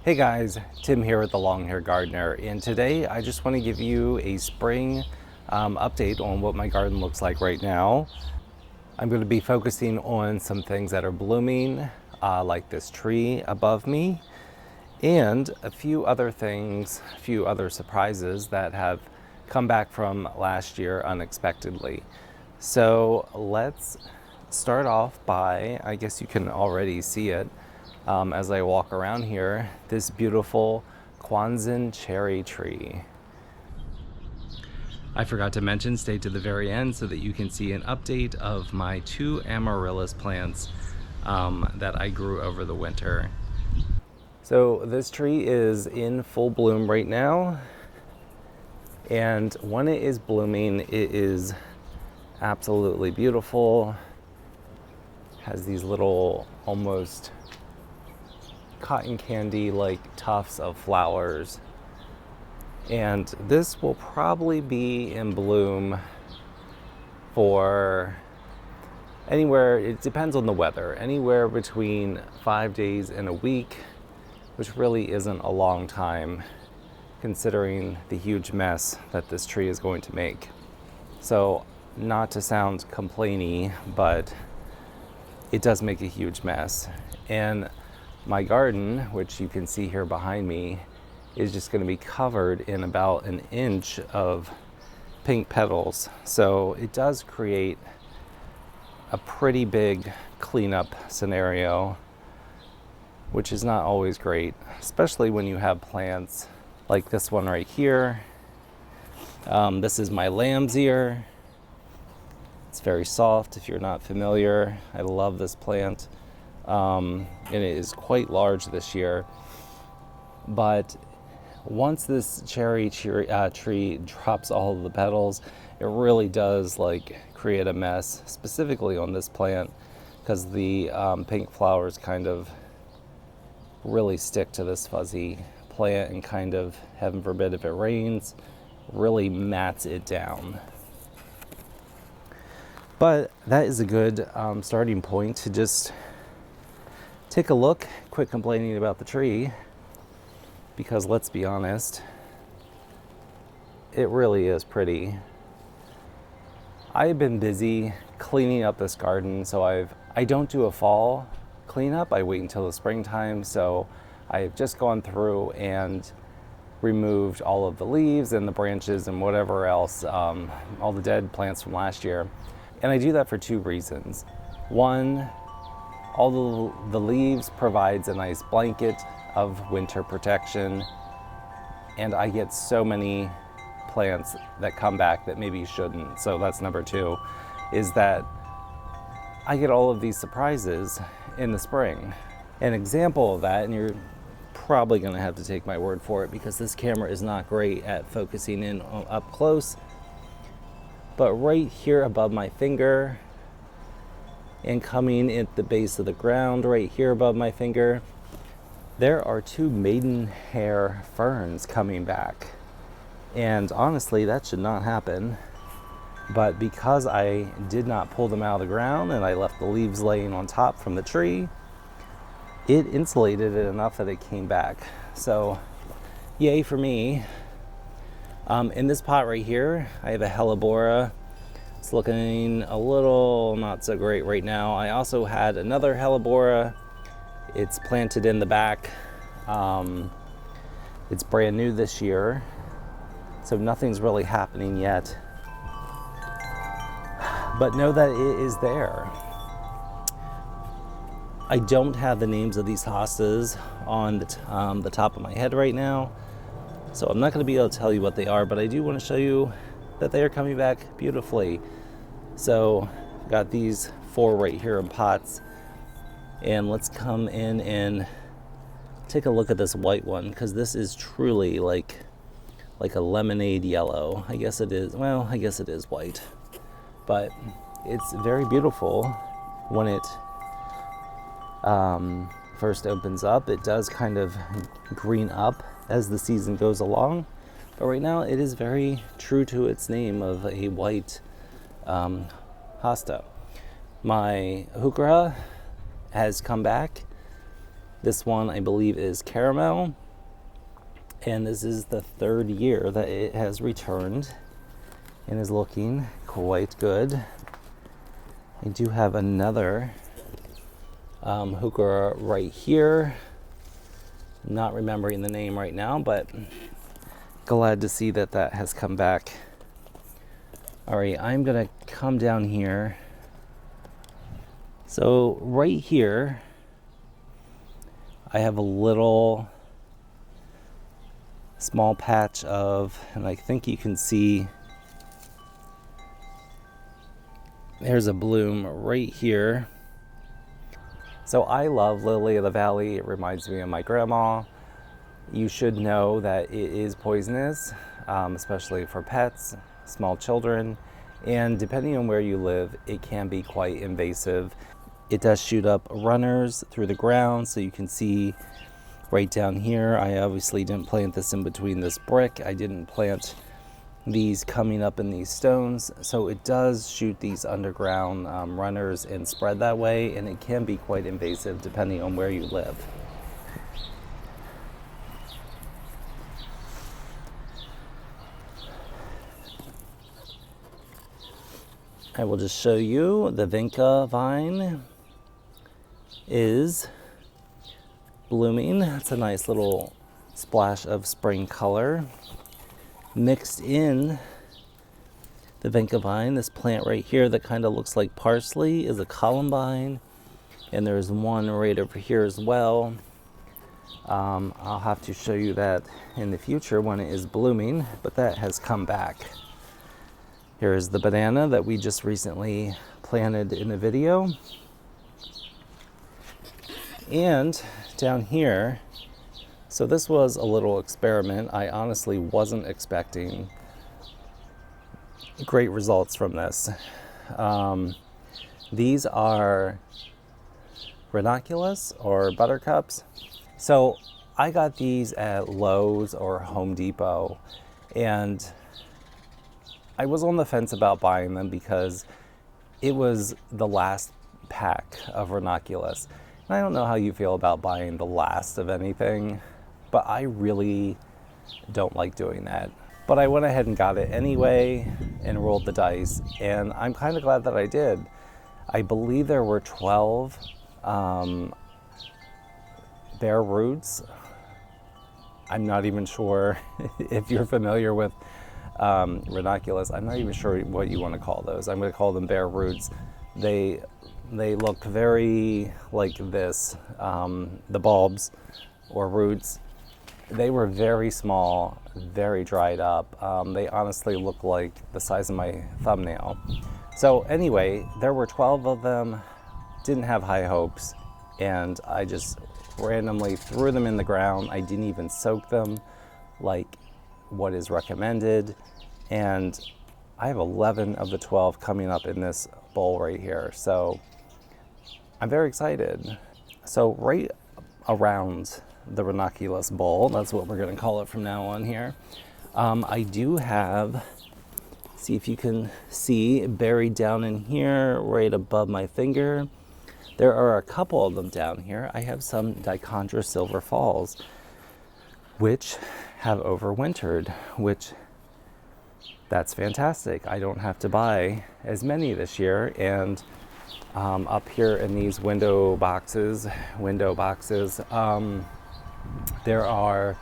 Hey guys, Tim here with the Long Hair Gardener, and today I just want to give you a spring update on what my garden looks like right now. I'm going to be focusing on some things that are blooming, like this tree above me, and a few other things, a few other surprises that have come back from last year unexpectedly. So let's start off by, I guess you can already see it, as I walk around here, this beautiful Kwanzan cherry tree. I forgot to mention, stay to the very end so that you can see an update of my 2 Amaryllis plants that I grew over the winter. So this tree is in full bloom right now, and when it is blooming, it is absolutely beautiful. Has these little almost cotton candy like tufts of flowers, and this will probably be in bloom for anywhere, it depends on the weather, anywhere between 5 days and a week, which really isn't a long time considering the huge mess that this tree is going to make. So not to sound complainy, but it does make a huge mess. And my garden, which you can see here behind me, is just going to be covered in about an inch of pink petals. So it does create a pretty big cleanup scenario, which is not always great, especially when you have plants like this one right here. This is my lamb's ear. It's very soft if you're not familiar. I love this plant. And it is quite large this year. But once this cherry tree drops all of the petals, it really does create a mess, specifically on this plant, because the pink flowers kind of really stick to this fuzzy plant and kind of, heaven forbid if it rains, really mats it down. But that is a good starting point to just take a look, quit complaining about the tree, because let's be honest, it really is pretty. I've been busy cleaning up this garden, so I don't do a fall cleanup, I wait until the springtime. So I've just gone through and removed all of the leaves and the branches and whatever else, all the dead plants from last year. And I do that for 2 reasons. One, all the leaves provides a nice blanket of winter protection, and I get so many plants that come back that maybe shouldn't. So that's number 2, is that I get all of these surprises in the spring. An example of that, and you're probably gonna have to take my word for it because this camera is not great at focusing in up close, but right here above my finger and coming at the base of the ground right here above my finger, there are 2 maidenhair ferns coming back. And honestly, that should not happen. But because I did not pull them out of the ground and I left the leaves laying on top from the tree, it insulated it enough that it came back. So yay for me. In this pot right here, I have a hellebora. It's looking a little not so great right now. I also had another hellebora. It's planted in the back. It's brand new this year, so nothing's really happening yet. But know that it is there. I don't have the names of these hostas on the top of my head right now, so I'm not going to be able to tell you what they are, but I do want to show you that they are coming back beautifully. So I've got these 4 right here in pots, and let's come in and take a look at this white one, because this is truly like a lemonade yellow. I guess it is, well, I guess it is white, but it's very beautiful when it first opens up. It does kind of green up as the season goes along, but right now it is very true to its name of a white hosta. My heuchera has come back This one I believe is caramel, and this is the 3rd year that it has returned and is looking quite good. I do have another heuchera right here. Not remembering the name right now, but glad to see that that has come back. All right, I'm gonna come down here. So right here, I have a little small patch of, and I think you can see there's a bloom right here. So I love lily of the valley. It reminds me of my grandma. You should know that it is poisonous, especially for pets, small children, and depending on where you live, it can be quite invasive. It does shoot up runners through the ground, so you can see right down here. I obviously didn't plant this in between this brick. I didn't plant these coming up in these stones, so it does shoot these underground runners and spread that way, and it can be quite invasive depending on where you live. I will just show you the vinca vine is blooming. It's a nice little splash of spring color. Mixed in the vinca vine, this plant right here that kind of looks like parsley is a columbine, and there's one right over here as well. I'll have to show you that in the future when it is blooming, but that has come back. Here is the banana that we just recently planted in a video. And down here, so this was a little experiment. I honestly wasn't expecting great results from this. These are ranunculus or buttercups. So I got these at Lowe's or Home Depot, and I was on the fence about buying them because it was the last pack of ranunculus. And I don't know how you feel about buying the last of anything, but I really don't like doing that. But I went ahead and got it anyway and rolled the dice, and I'm kind of glad that I did. I believe there were 12 bare roots. I'm not even sure if you're familiar with ranunculus. I'm not even sure what you want to call those. I'm going to call them bare roots. They look very like this. The bulbs or roots, they were very small, very dried up. They honestly look like the size of my thumbnail. So anyway, there were 12 of them. Didn't have high hopes, and I just randomly threw them in the ground. I didn't even soak them like what is recommended, and I have 11 of the 12 coming up in this bowl right here, so I'm very excited. So right around the ranunculus bowl, that's what we're going to call it from now on here, I do have, see if you can see, buried down in here right above my finger, there are a couple of them down here. I have some Dichondra Silver Falls, which have overwintered, which that's fantastic. I don't have to buy as many this year. And up here in these window boxes, there are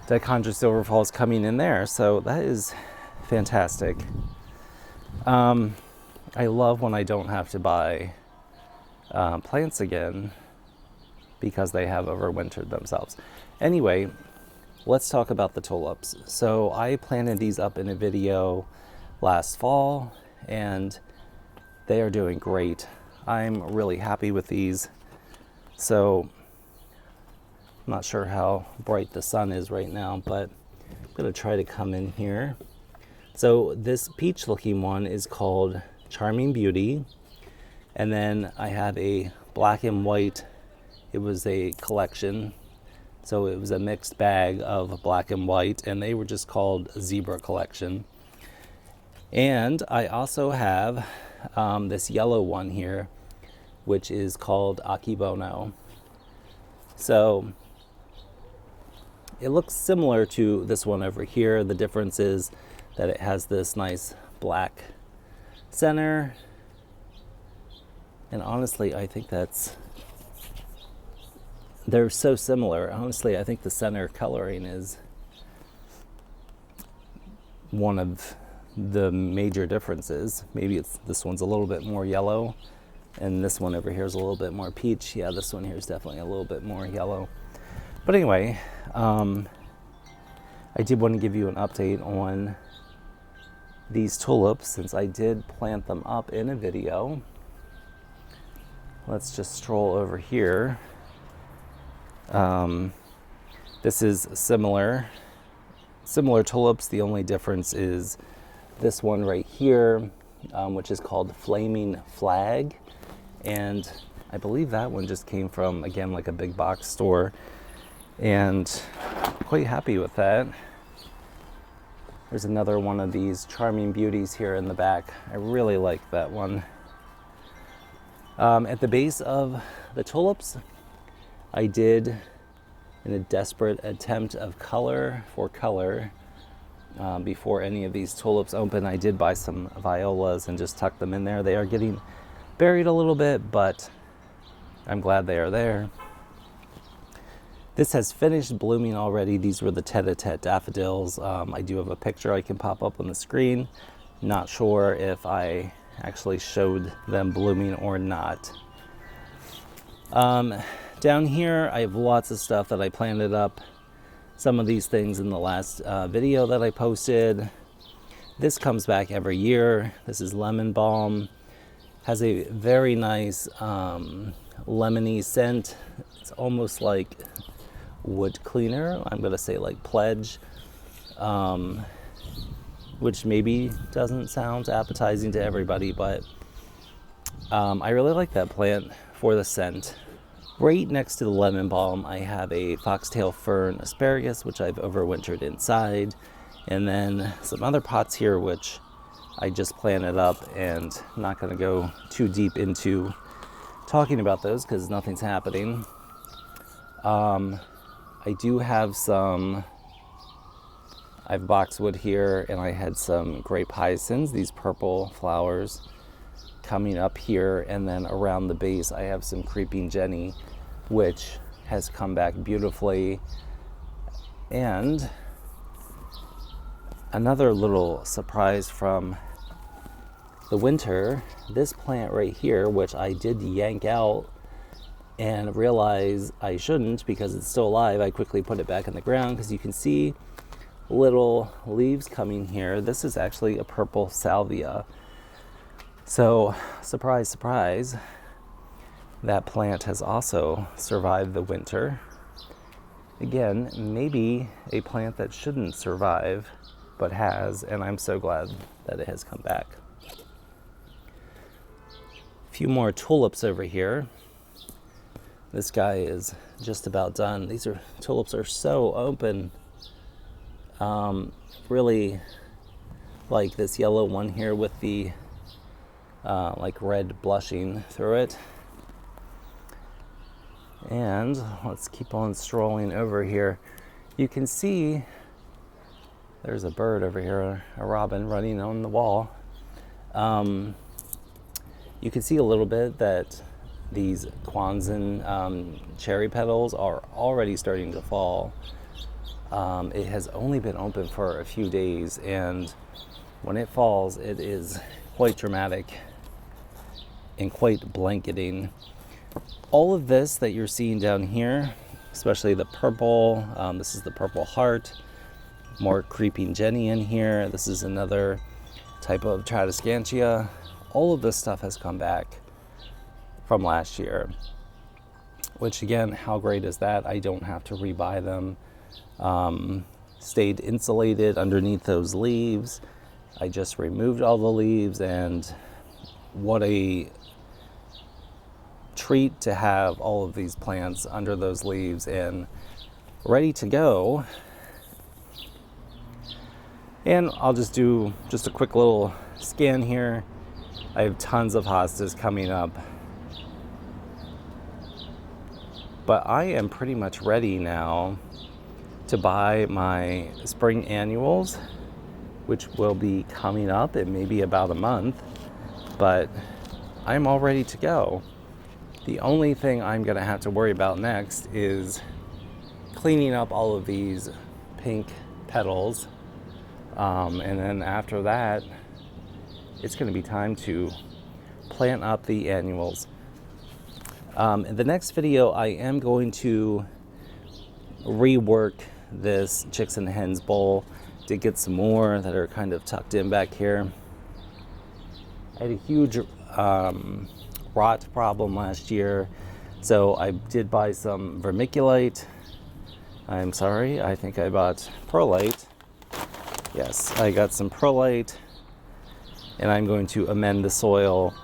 Dichondra Silver Falls coming in there. So that is fantastic. I love when I don't have to buy plants again because they have overwintered themselves. Anyway, let's talk about the tulips. So I planted these up in a video last fall, and they are doing great. I'm really happy with these. So I'm not sure how bright the sun is right now, but I'm going to try to come in here. So this peach looking one is called Charming Beauty. And then I have a black and white. It was a collection. So it was a mixed bag of black and white, and they were just called Zebra Collection. And I also have this yellow one here, which is called Akibono. So it looks similar to this one over here. The difference is that it has this nice black center. And honestly, I think they're so similar. Honestly, I think the center coloring is one of the major differences. Maybe this one's a little bit more yellow, and this one over here is a little bit more peach. Yeah, this one here is definitely a little bit more yellow. But anyway, I did want to give you an update on these tulips since I did plant them up in a video. Let's just stroll over here. This is similar tulips. The only difference is this one right here, which is called Flaming Flag. And I believe that one just came from, again, like a big box store. And quite happy with that. There's another one of these Charming Beauties here in the back. I really like that one. At the base of the tulips, I did, in a desperate attempt of color, before any of these tulips open, I did buy some violas and just tuck them in there. They are getting buried a little bit, but I'm glad they are there. This has finished blooming already. These were the tete-a-tete daffodils. I do have a picture I can pop up on the screen. Not sure if I actually showed them blooming or not. Down here, I have lots of stuff that I planted up. Some of these things in the last video that I posted. This comes back every year. This is lemon balm. Has a very nice lemony scent. It's almost like wood cleaner. I'm going to say like Pledge, which maybe doesn't sound appetizing to everybody, but I really like that plant for the scent. Right next to the lemon balm, I have a foxtail fern asparagus, which I've overwintered inside, and then some other pots here, which I just planted up, and I'm not going to go too deep into talking about those because nothing's happening. I do have I have boxwood here, and I had some grape hyacinths, these purple flowers coming up here, and then around the base I have some creeping Jenny, which has come back beautifully. And another little surprise from the winter, this plant right here, which I did yank out and realize I shouldn't because it's still alive. I quickly put it back in the ground because you can see little leaves coming here. This is actually a purple salvia. So, surprise, surprise, that plant has also survived the winter. Again, maybe a plant that shouldn't survive, but has, and I'm so glad that it has come back. A few more tulips over here. This guy is just about done. These tulips are so open. Really like this yellow one here with the like red blushing through it. And let's keep on strolling over here. You can see there's a bird over here, a robin running on the wall. You can see a little bit that these Kwanzan cherry petals are already starting to fall. It has only been open for a few days, and when it falls, it is quite dramatic and quite blanketing. All of this that you're seeing down here, especially the purple, this is the purple heart, more creeping Jenny in here. This is another type of Tradescantia. All of this stuff has come back from last year, which again, how great is that? I don't have to rebuy them. Stayed insulated underneath those leaves. I just removed all the leaves, and what a treat to have all of these plants under those leaves and ready to go. And I'll just do a quick little scan here. I have tons of hostas coming up. But I am pretty much ready now to buy my spring annuals, which will be coming up in maybe about a month. But I'm all ready to go. The only thing I'm going to have to worry about next is cleaning up all of these pink petals. And then after that, it's going to be time to plant up the annuals. In the next video, I am going to rework this chicks and hens bowl to get some more that are kind of tucked in back here. I had a huge rot problem last year, so I did buy some vermiculite. I'm sorry, I think I bought perlite. Yes, I got some perlite, and I'm going to amend the soil.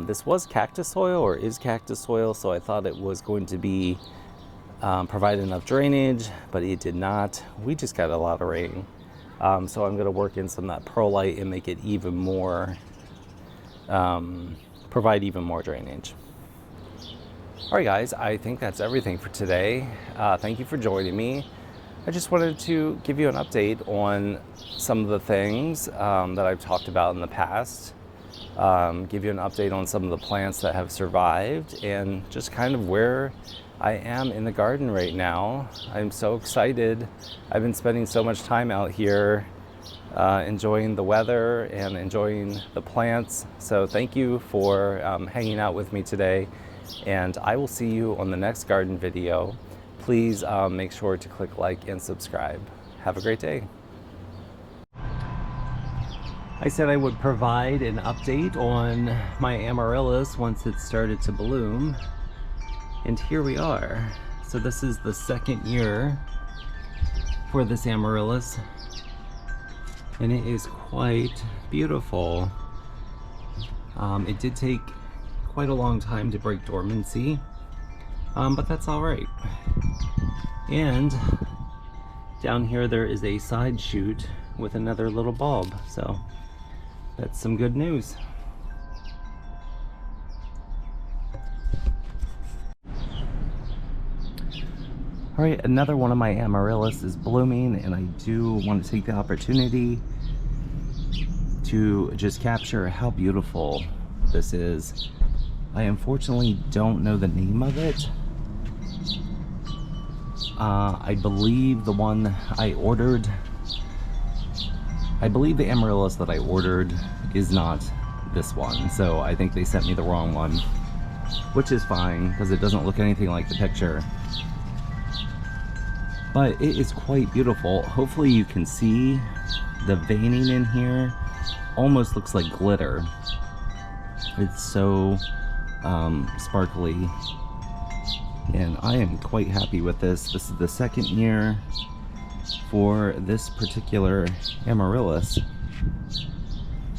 This was cactus soil, or is cactus soil, so I thought it was going to be provide enough drainage, but it did not. We just got a lot of rain. So I'm going to work in some of that perlite and make it even more, provide even more drainage. All right, guys, I think that's everything for today. Thank you for joining me. I just wanted to give you an update on some of the things that I've talked about in the past. Give you an update on some of the plants that have survived and just kind of where I am in the garden right now. I'm so excited. I've been spending so much time out here enjoying the weather and enjoying the plants. So thank you for hanging out with me today, and I will see you on the next garden video. Please make sure to click like and subscribe. Have a great day. I said I would provide an update on my Amaryllis once it started to bloom, and here we are. So this is the second year for this Amaryllis, and it is quite beautiful. It did take quite a long time to break dormancy, but that's all right. And down here there is a side shoot with another little bulb, so that's some good news. All right, another one of my Amaryllis is blooming, and I do want to take the opportunity to just capture how beautiful this is. I unfortunately don't know the name of it. I believe the one I ordered, I believe the Amaryllis that I ordered is not this one, so I think they sent me the wrong one, which is fine because it doesn't look anything like the picture. But it is quite beautiful. Hopefully you can see the veining in here. Almost looks like glitter. It's so sparkly, and I am quite happy with this. This is the second year for this particular Amaryllis,